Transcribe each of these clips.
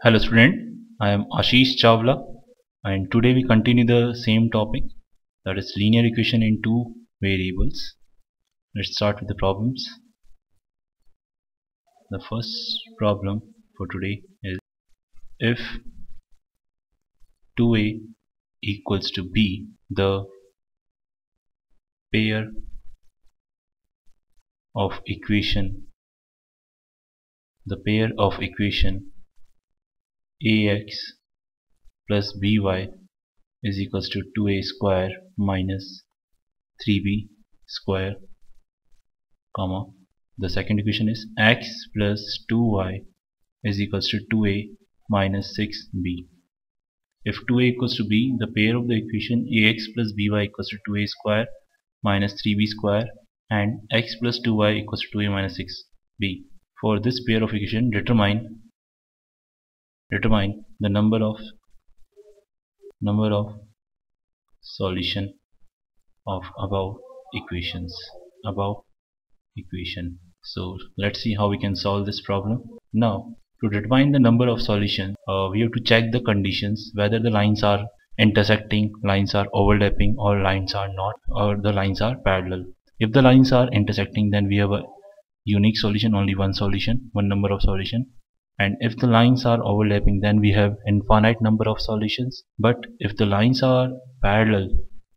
Hello student, I am Ashish Chawla and today we continue the same topic, that is linear equation in two variables. Let's start with the problems. The first problem for today is if 2a equals to b, the pair of equation ax plus by is equals to 2a square minus 3b square, comma, the second equation is x plus 2y is equals to 2a minus 6b. If 2a equals to b, the pair of the equation ax plus by equals to 2a square minus 3b square and x plus 2y equals to 2a minus 6b. For this pair of equation, determine the number of solution of above equation. So let's see how we can solve this problem. Now, to determine the number of solutions, we have to check the conditions, whether the lines are intersecting, lines are overlapping, or lines are not, or the lines are parallel. If the lines are intersecting, then we have a unique solution, only one solution, one number of solution. And if the lines are overlapping, then we have infinite number of solutions. But if the lines are parallel,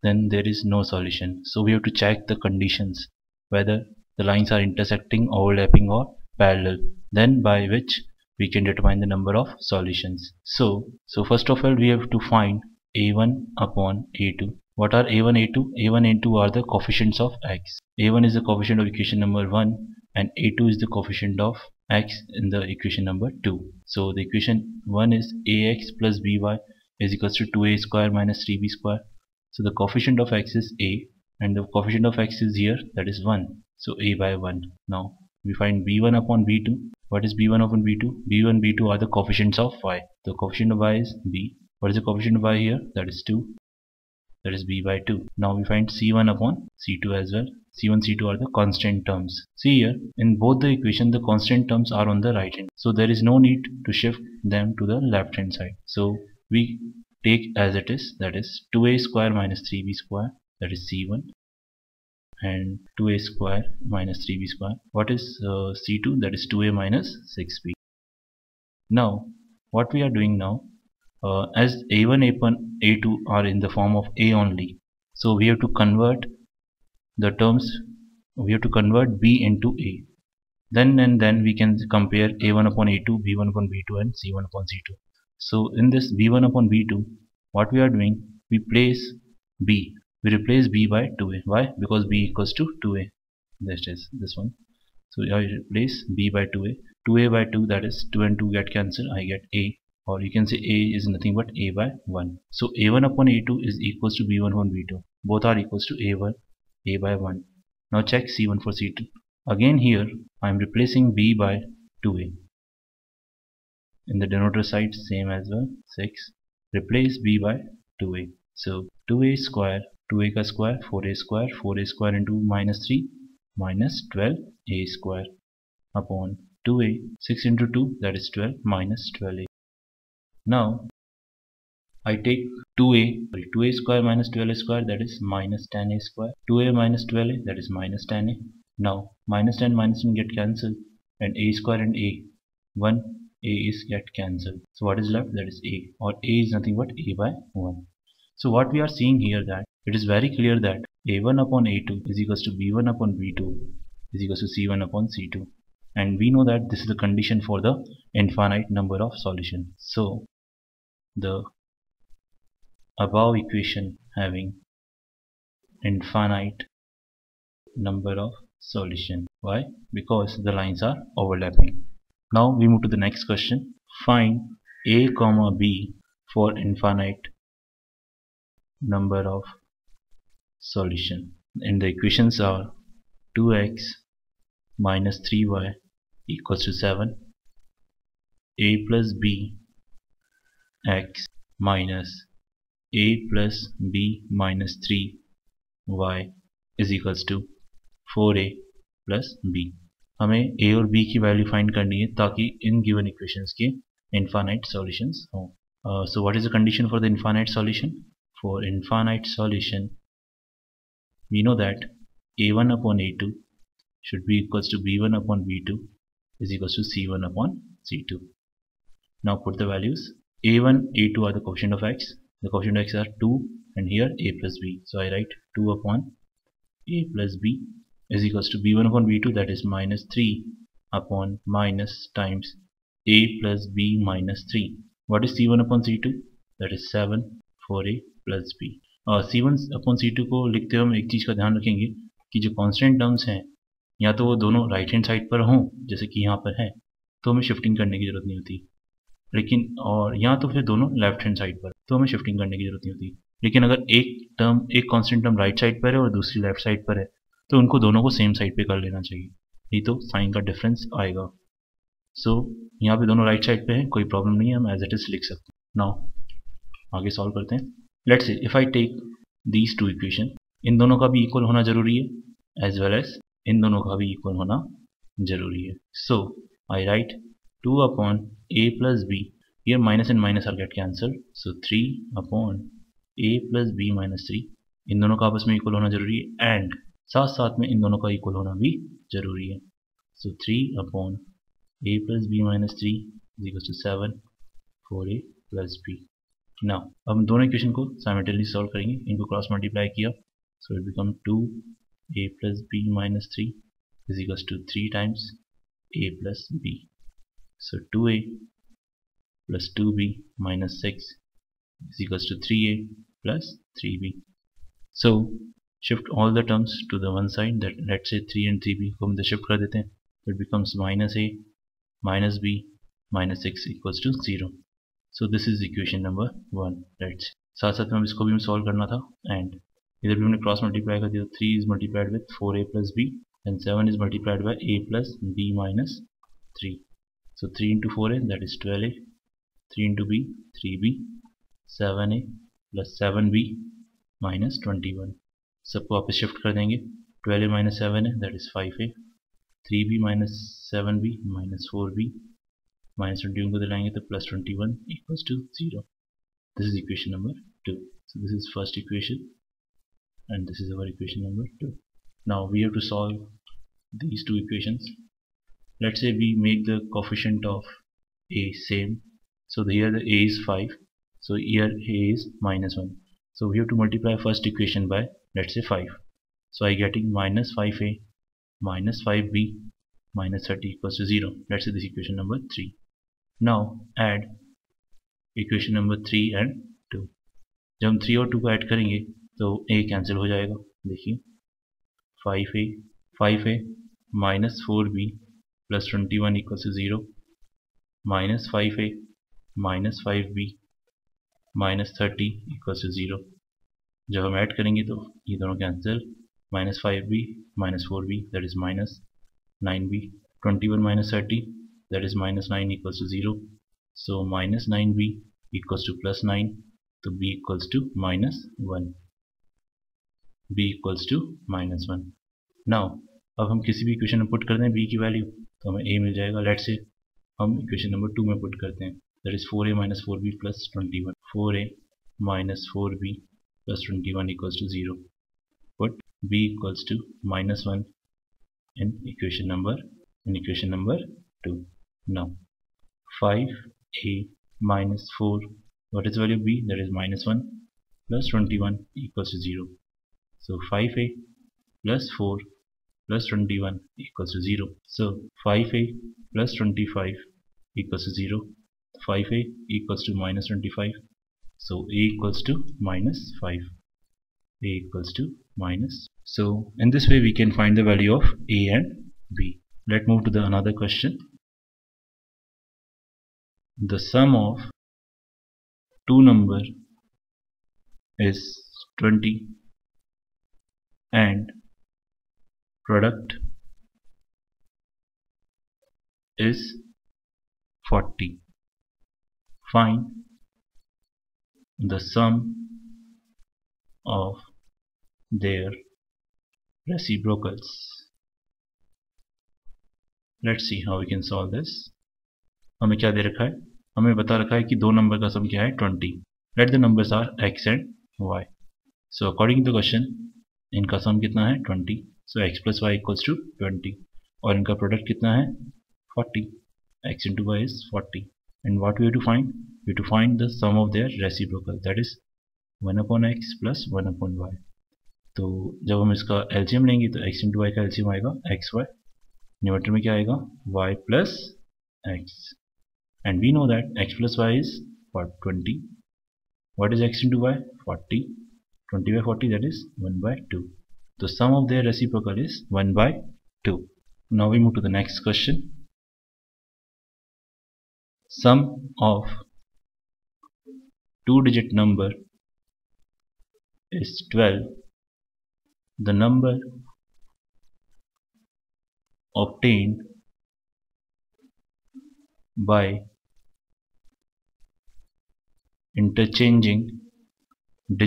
then there is no solution. So we have to check the conditions, whether the lines are intersecting, overlapping, or parallel, then by which we can determine the number of solutions. So first of all, we have to find a1 upon a2. What are a1, a2? a1 and a2 are the coefficients of x. a1 is the coefficient of equation number 1 and a2 is the coefficient of x in the equation number 2. So the equation 1 is ax plus by is equals to 2a square minus 3b square. So the coefficient of x is a and the coefficient of x is here, that is 1. So a by 1. Now we find b1 upon b2. What is b1 upon b2? b1, b2 are the coefficients of y. The coefficient of y is b. What is the coefficient of y here? That is 2. That is b by 2. Now we find c1 upon c2 as well. c1, c2 are the constant terms. See here, in both the equation the constant terms are on the right hand. So there is no need to shift them to the left hand side. So we take as it is, that is 2a square minus 3b square, that is c1, and 2a square minus 3b square. What is c2? That is 2a minus 6b. Now what we are doing now, as a1, a1, a2 are in the form of a only, so we have to convert the terms, we have to convert b into a. Then we can compare a1 upon a2, b1 upon b2, and c1 upon c2. So in this b1 upon b2, what we are doing, we replace b by 2a. Why? Because b equals to 2a. That is this one. So I replace b by 2a. 2a by 2, that is 2 and 2 get cancelled. I get a, or you can say a is nothing but a by 1. So a1 upon a2 is equals to b1 upon b2. Both are equals to a1, a by 1. Now check c1 for c2. Again here I am replacing b by 2a. In the denominator side same as well. 6. Replace b by 2a. So 2a square, 2a ka square, 4a square, 4a square into minus 3, minus 12a square upon 2a. 6 into 2, that is 12, minus 12a. Now I take 2a square minus 12a square, that is minus 10a square. 2a minus 12a, that is minus 10a. Now minus 10 minus 10 get cancelled, and a square and a, 1 a is get cancelled. So what is left? That is a, or a is nothing but a by 1. So what we are seeing here, that it is very clear that a1 upon a2 is equals to b1 upon b2 is equals to c1 upon c2. And we know that this is the condition for the infinite number of solutions. So the above equation having infinite number of solution. Why? Because the lines are overlapping. Now we move to the next question. Find a comma b for infinite number of solution. And the equations are 2x minus 3y equals to 7, a plus b x minus a plus b minus 3y is equals to 4a plus b. हमें a और b की value find करनी है ताकि in given equations के infinite solutions हो. So what is the condition for the infinite solution? For infinite solution, we know that a1 upon a2 should be equals to b1 upon b2 is equals to c1 upon c2. Now put the values. a1, a2 are the coefficient of x. The coefficient of x are 2 and here a plus b. So I write 2 upon a plus b is equals to b1 upon b2, that is minus 3 upon minus times a plus b minus 3. What is c1 upon c2? That is 7 for a plus b. और c1 upon c2 को लिखते हुए हम एक चीज़ का ध्यान रखेंगे कि जो कांस्टेंट टर्म्स हैं या तो वो दोनों राइट हैंड साइड पर हों जैसे कि यहाँ पर है तो हमें शिफ्टिंग करने की ज़रूरत नहीं होती, लेकिन और या तो फिर दोनों लेफ्ट हैंड साइड पर तो हमें शिफ्टिंग करने की ज़रूरत नहीं होती। लेकिन अगर एक कांस्टेंट टर्म राइट साइड पर है और दूसरी लेफ्ट साइड पर है तो उनको दोनों को सेम साइड पे कर लेना चाहिए, नहीं तो साइन का डिफरेंस आएगा। सो यहाँ पे दोनों राइट साइड पे हैं, कोई प्रॉब्लम नहीं है, हम एज इट इज लिख सकते हैं। नाउ आगे सॉल्व करते हैं। Let's say if I take these two equation, इन दोनों का भी इक्वल होना जरूरी है एज वेल एज इन दोनों का भी इक्वल होना जरूरी है। सो आई right 2 upon a plus b, here minus and minus are get cancelled, so 3 upon a plus b minus 3, इन दोनों का आपस में इक्वल होना जरूरी है एंड साथ साथ में इन दोनों का इक्वल होना भी जरूरी है। सो 3 upon a plus b minus 3 is equal to 7 for a plus b. Now अब हम दोनों इक्वेशन को साइमल्टेनियसली सॉल्व करेंगे, इनको क्रॉस मल्टीप्लाई किया so it become 2a plus b minus 3 is equals to 3 times a plus b. So 2a plus 2b minus 6 is equals to 3a plus 3b. So shift all the terms to the one side, that let's say 3 and 3b को हम shift कर देते हैं, it becomes minus a minus b minus 6 equals to 0. So this is equation number 1. Right, साथ साथ में हम इसको भी सॉल्व करना था एंड इधर भी हमने क्रॉस मल्टीप्लाई कर दिया। 3 is multiplied with 4a plus b and 7 is multiplied by a plus b minus 3. So 3 into 4a, that is 12a, 3 into b, 3b, 7a plus 7b minus 21. सबको वापस shift कर देंगे, 12a minus 7a, that is 5a, 3b minus 7b minus 4b minus 21 को दिलाएंगे तो plus 21 equals to 0. This is equation number 2. So this is first equation and this is our equation number 2. Now we have to solve these two equations. Let's say we make the coefficient of a same, so here the a is 5, so here a is minus 1, so we have to multiply first equation by let's say 5, so I getting minus 5a minus 5b minus 30 equals to 0. Let's say this equation number 3. Now add equation number 3 and 2. जब हम 3 और 2 को add करेंगे तो a cancel हो जाएगा, देखिए 5a minus 4b plus 21 equals to 0 minus 5a minus 5b minus 30 equals to 0. जब हम ऐड करेंगे तो ये दोनों cancel, minus 5b minus 4b that is minus 9b, 21 minus 30 that is minus 9 equals to 0. So minus 9b equals to plus 9, तो b equals to minus 1. b equals to minus 1. Now अब हम किसी भी equation में put कर दें b की value तो हमें a मिल जाएगा। लेट्स से हम इक्वेशन नंबर 2 में पुट करते हैं, that is 4a minus 4b plus 21, 4a minus 4b plus 21 equals to 0. Put b equals to minus 1 in equation number 2. Now 5a minus 4, what is the value of b? That is minus 1 plus 21 equals to 0. So 5a plus 4 plus 21 equals to 0. So 5a plus 25 equals to 0. 5a equals to minus 25. So a equals to minus 5. A equals to minus. So in this way we can find the value of a and b. Let's move to the another question. The sum of two numbers is 20 and product is 40. Find the sum of their reciprocals. Let's see how we can solve this. हमें क्या दे रखा है, हमें बता रखा है कि दो नंबर का सम क्या है 20. Let the numbers are x and y. So according to question इनका सम कितना है 20. So x plus y equals to 20 और इनका प्रोडक्ट कितना है 40. x into y is 40 and what we have to find? We have to find the sum of their reciprocal, that is 1 upon x plus 1 upon y. तो जब हम इसका LCM लेंगे तो x into y का LCM आएगा xy, numerator में क्या आएगा y plus x, and we know that x plus y is what 20. What is x into y? 40. 20 by 40, that is 1 by 2. The sum of their reciprocal is 1 by 2. Now we move to the next question. Sum of two-digit number is 12. The number obtained by interchanging the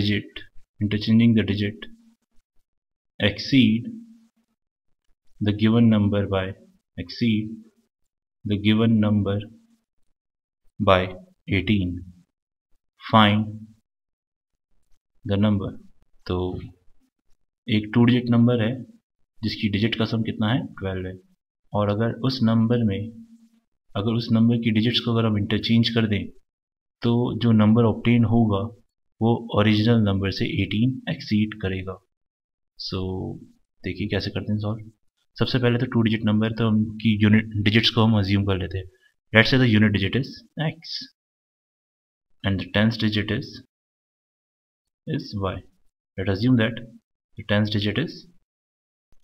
digit exceed the given number by 18. Find the number. तो एक two digit number है जिसकी digit का सम कितना है 12 है, और अगर उस नंबर की डिजिट्स को अगर हम इंटरचेंज कर दें तो जो नंबर ऑब्टेन होगा वो ओरिजिनल नंबर से 18 एक्सीड करेगा. सो देखिए कैसे करते हैं सॉल्व. सबसे पहले तो टू डिजिट नंबर तो उनकी यूनिट डिजिट्स को हम अज्यूम कर लेते हैं. लेट्स से the unit digit is x and the tens digit is y. Let's assume that the tens digit is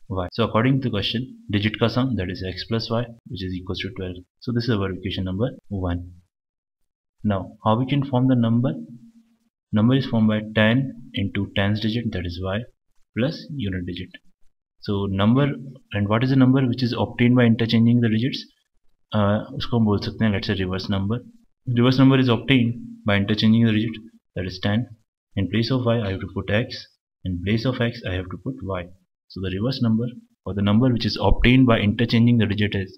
y. So according to the question, digit ka sum, that is x plus y, which is equals to 12. So this is our equation number 1. Now how we can form the number? Number is formed by 10 into tens digit, that is y, plus unit digit. So number, and what is the number which is obtained by interchanging the digits? उसको हम बोल सकते हैं let's say reverse number. Reverse number is obtained by interchanging the digit, that is 10. In place of y I have to put x, in place of x I have to put y. So the reverse number, or the number which is obtained by interchanging the digit, is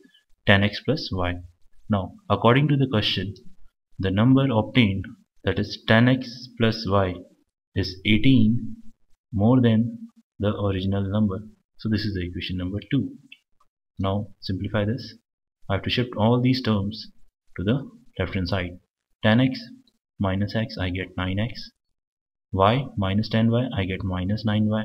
10x plus y. Now according to the question, the number obtained, that is 10x plus y, is 18 more than the original number. So this is the equation number 2. Now simplify this. I have to shift all these terms to the left hand side. 10x minus x I get 9x, y minus 10y I get minus 9y,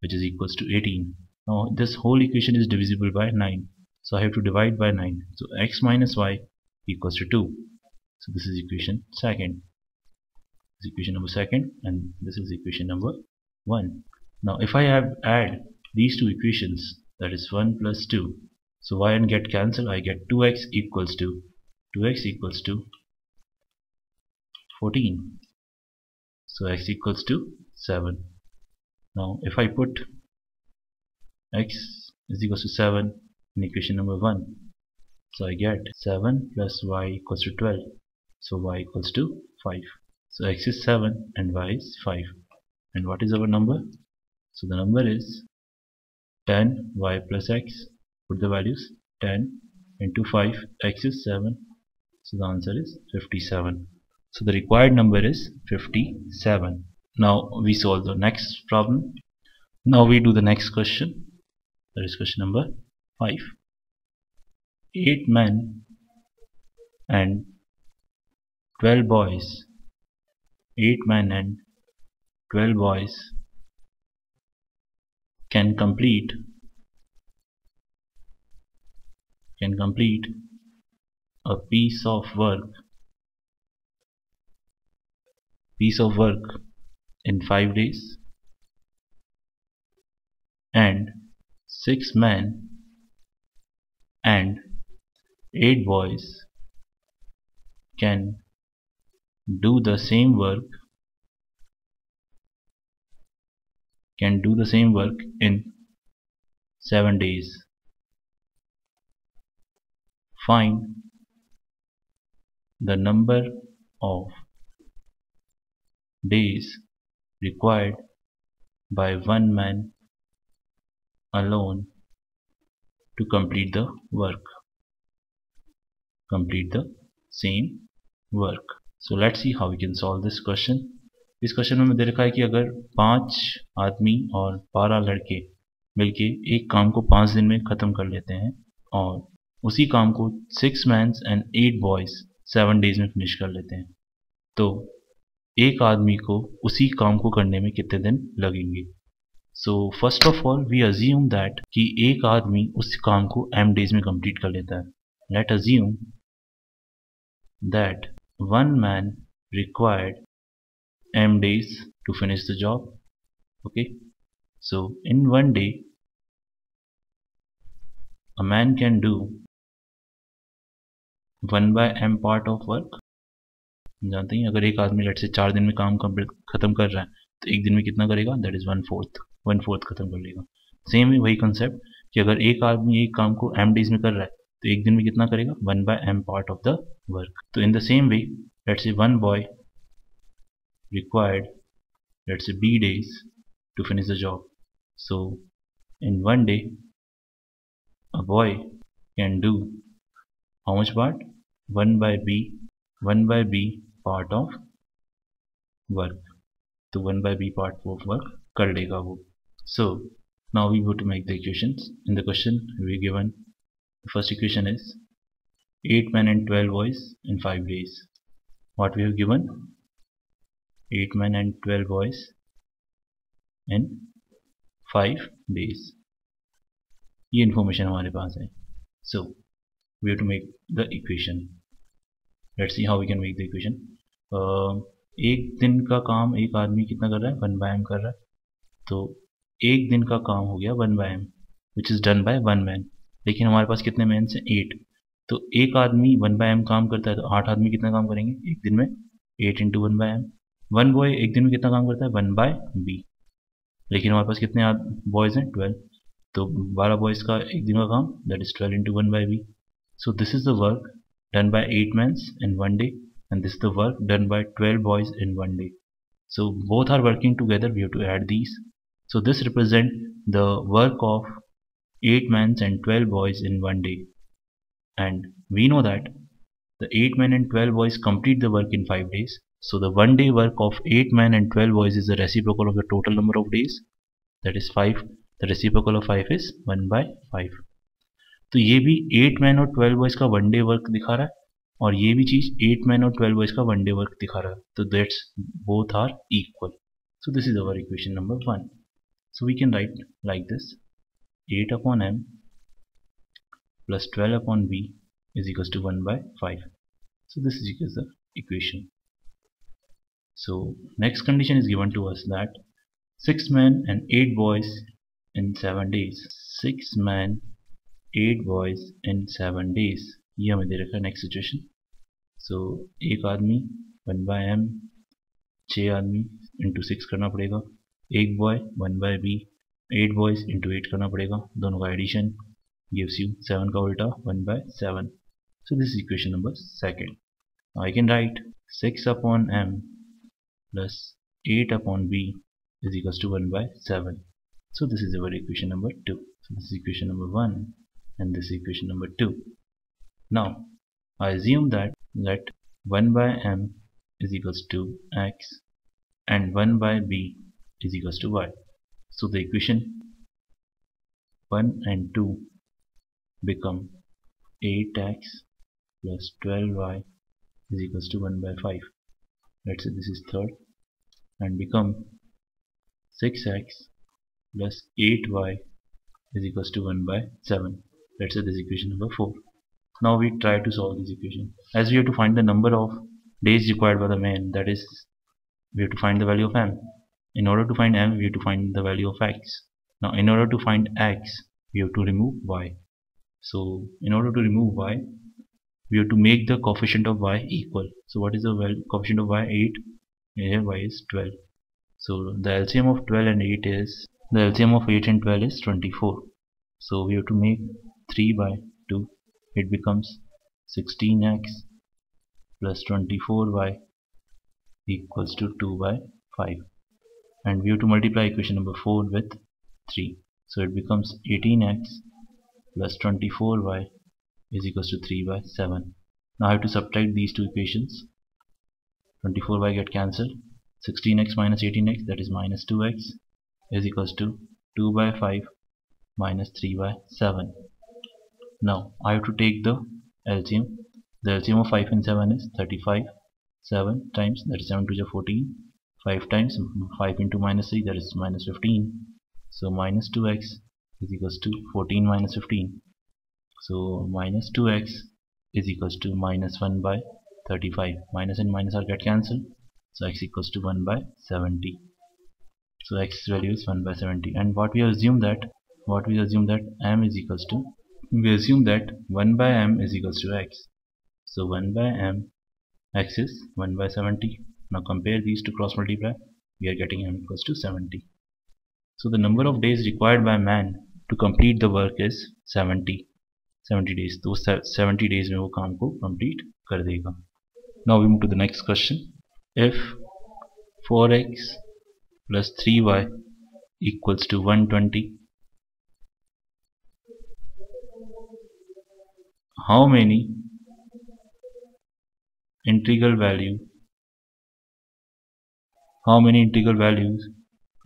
which is equals to 18. Now this whole equation is divisible by 9, so I have to divide by 9. So x minus y equals to 2. So this is equation second. This is equation number second, and this is equation number 1. Now if I add these two equations, that is 1 plus 2, so y and get cancel, I get 2x equals to 14. So x equals to 7. Now if I put x is equals to 7 in equation number 1, so I get 7 plus y equals to 12. So y equals to 5. So x is 7 and y is 5. And what is our number? So the number is 10y plus x. Put the values, 10 into 5, x is 7. So the answer is 57. So the required number is 57. Now we solve the next problem. Now we do the next question. That is question number 5. 8 men and 12 boys. 8 men and 12 boys can complete a piece of work in 5 days, and 6 men and 8 boys can do the same work in 7 days. Find the number of days required by one man alone to complete the work. Complete the same work. So let's see how we can solve this question. इस question में दे रखा है कि अगर 5 आदमी और 12 लड़के मिलके एक काम को 5 दिन में ख़त्म कर लेते हैं और उसी काम को 6 मैन्स एंड 8 बॉयज़ 7 डेज में फिनिश कर लेते हैं, तो एक आदमी को उसी काम को करने में कितने दिन लगेंगे. So first of all we assume that कि एक आदमी उस काम को m डेज में कंप्लीट कर लेता है. Late assume that one man required m days to finish the job. Okay, so in one day a man can do 1 by m part of work. जानते हैं अगर एक आदमी लेट से 4 दिन में काम खत्म कर रहा है तो एक दिन में कितना करेगा, दैट इज 1/4 खत्म कर लेगा. सेम है वही कंसेप्ट कि अगर एक आदमी एक काम को m डेज में कर रहा है तो एक दिन में कितना करेगा, 1 by m part of the work. तो in the same way let's say one boy required, let's say b days to finish the job. So in one day a boy can do how much part, 1 by b part of work. तो 1 by b part of work कर लेगा वो. So now we go to make the equations. In the question we given the first equation is 8 men and 12 boys in 5 days. What we have given, 8 men and 12 boys in 5 days. ये information हमारे पास है. So we have to make the equation. Let's see how we can make the equation. एक दिन का काम एक आदमी कितना कर रहा है, 1 by m कर रहा है. तो एक दिन का काम हो गया 1 by m which is done by 1 man. लेकिन हमारे पास कितने मैन्स हैं, 8. तो एक आदमी 1 by m काम करता है तो 8 आदमी कितना काम करेंगे एक दिन में, 8 into 1 by m. One boy एक दिन में कितना काम करता है, 1 by b. लेकिन हमारे पास कितने बॉयज़ हैं, 12. तो 12 बॉयज़ का एक दिन का काम, that is 12 into 1 by b. So this is the work done by 8 men in 1 day and this is the work done by 12 boys in 1 day. So both are working together, we have to add these. So this represent the work of 8 men and 12 boys in 1 day. And we know that the 8 men and 12 boys complete the work in 5 days. So the 1 day work of 8 men and 12 boys is the reciprocal of the total number of days, that is 5. The reciprocal of 5 is 1 by 5. तो ये भी 8 men और 12 boys का 1 day work दिखा रहा है और ये भी चीज 8 men और 12 boys का 1 day work दिखा रहा है. तो that's both are equal. So this is our equation number 1. So we can write like this: 8 upon m plus 12 upon b is equals to 1 by 5. So this is equals the equation. So next condition is given to us that 6 men and 8 boys in 7 days. 6 men 8 boys in 7 days. ये हमें दे रखा है next situation. सो एक आदमी 1 by m, 6 आदमी into 6 करना पड़ेगा. एक boy 1 by b, 8 boys into 8 करना पड़ेगा. दोनों का एडिशन gives you 7 का उल्टा 1 by 7. So this is equation number 2. Now I can write 6 upon m plus 8 upon b is equals to 1 by 7. So this is our equation number 2. So this is equation number 1 and this is equation number 2. Now I assume that 1 by m is equals to x and 1 by b is equals to y. So the equation 1 and 2 become 8x plus 12y is equals to 1 by 5. Let's say this is third, and become 6x plus 8y is equals to 1 by 7. Let's say this is equation number 4. Now we try to solve this equation. As we have to find the number of days required by the man, that is we have to find the value of m. In order to find m, we have to find the value of x. Now in order to find x, we have to remove y. So in order to remove y, we have to make the coefficient of y equal. So what is the coefficient of y? 8. Here y is 12. So the LCM of 12 and 8 is, the LCM of 8 and 12 is 24. So we have to make 3 by 2. It becomes 16x plus 24y equals to 2 by 5. And we have to multiply equation number 4 with 3. So it becomes 18x plus 24y is equals to 3 by 7. Now I have to subtract these two equations. 24y get cancelled. 16x minus 18x, that is minus 2x, is equals to 2 by 5 minus 3 by 7. Now I have to take the LCM. The LCM of 5 and 7 is 35. 7 times, that is 7 to the 14. 5 times 5 into minus 3, that is minus 15. So minus 2x is equals to 14 minus 15. So minus 2x is equals to minus 1 by 35. Minus and minus are get cancelled. So x equals to 1 by 70. So x value is 1 by 70. And what we assume that m is equals to, we assume that 1 by m is equals to x. So 1 by m, x is 1 by 70. Now compare these to cross multiply. We are getting m equals to 70. So the number of days required by man to complete the work is 70 days. तो 70 days में वो काम को complete कर देगा. Now we move to the next question. If 4x plus 3y equals to 120, how many integral values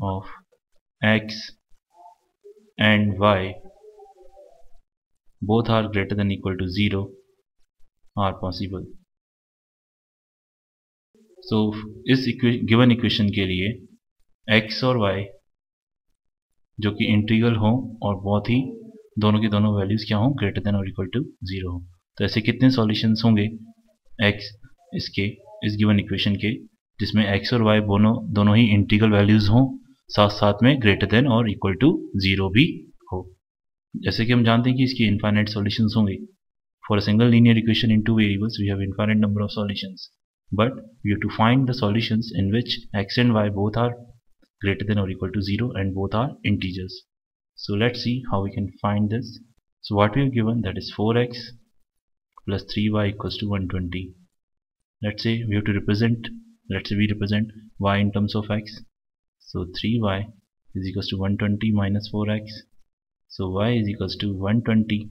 of x and y both are greater than equal to 0 are possible? So इस given equation के लिए x और y जो कि integral हो और बहुत ही दोनों की दोनों वैल्यूज क्या हो, ग्रेटर देन और इक्वल टू 0 हो. तो ऐसे कितने सॉल्यूशंस होंगे x इसके इस गिवन इक्वेशन के जिसमें x और y दोनों ही इंटीग्रल वैल्यूज हों, साथ साथ में ग्रेटर देन और इक्वल टू 0 भी हो. जैसे कि हम जानते हैं कि इसके इनफाइनाइट सॉल्यूशंस होंगे. For a single linear equation in two variables we have infinite number of solutions, but we have to find the solutions in which x and y both are greater than or equal to 0 and both are integers. So let's see how we can find this. So what we have given, that is 4x plus 3y equals to 120. Let's say we represent y in terms of x. So 3y is equals to 120 minus 4x. So y is equals to 120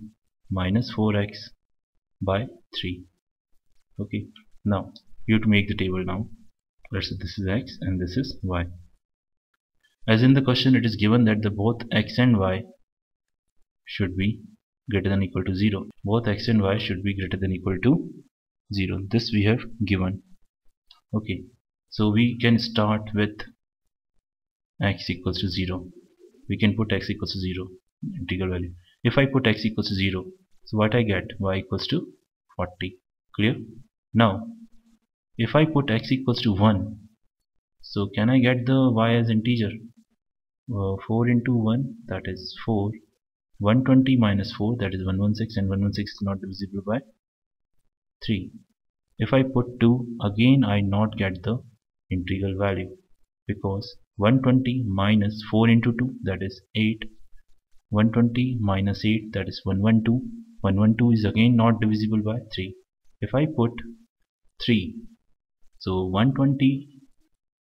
minus 4x by 3. Okay, now you have to make the table now. Let's say this is x and this is y. As in the question, it is given that the both x and y should be greater than equal to 0. Both x and y should be greater than equal to 0. This we have given. Okay, so we can start with x equals to 0. We can put x equals to 0, integral value. If I put x equals to 0, so what I get? Y equals to 40. Clear? Now if I put x equals to 1, so can I get the y as integer? 4 into 1, that is 4. 120 minus 4, that is 116, and 116 is not divisible by 3. If I put 2, again I not get the integral value, because 120 minus 4 into 2, that is 8. 120 minus 8, that is 112. 112 is again not divisible by 3. If I put 3, so 120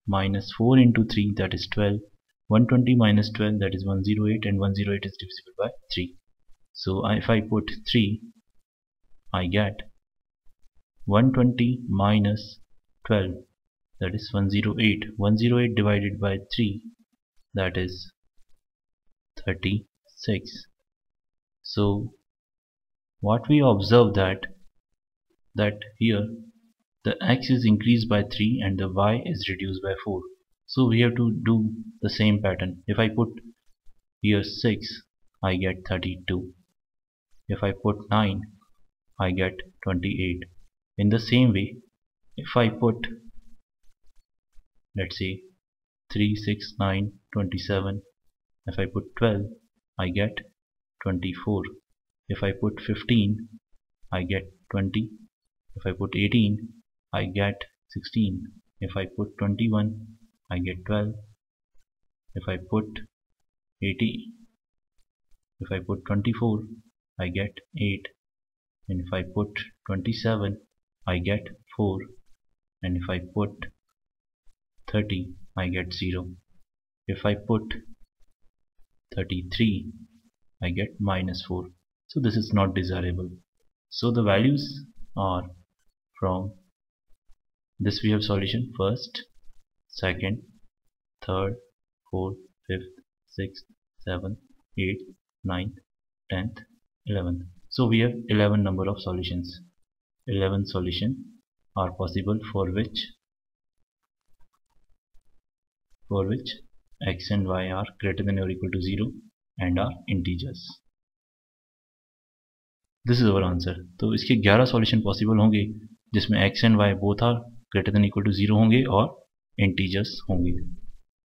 minus 4 into 3, that is 12. 120 minus 12, that is 108, and 108 is divisible by 3. So if I put 3, I get 120 minus 12, that is 108. 108 divided by 3, that is 36. So what we observe that here the x is increased by 3 and the y is reduced by 4. So we have to do the same pattern. If I put here 6, I get 32. If I put 9, I get 28. In the same way, if I put, let's say 3, 6, 9, 27. If I put 12, I get 24. If I put 15, I get 20. If I put 18, I get 16. If I put 21, I get 12. If I put 80, if I put 24, I get 8. And if I put 27, I get 4. And if I put 30, I get 0. If I put 33, I get minus 4. So this is not desirable. So the values are from This we have solution first, second, third, fourth, fifth, sixth, seventh, eighth, ninth, 10th, 11th. So we have 11 number of solutions. 11 solutions are possible for which x and y are greater than or equal to 0 and are integers. This is our answer. तो इसके 11 solution possible होंगे जिसमें x and y both are greater than equal to 0 होंगे और integers होंगे.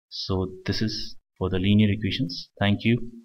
So this is for the linear equations. Thank you.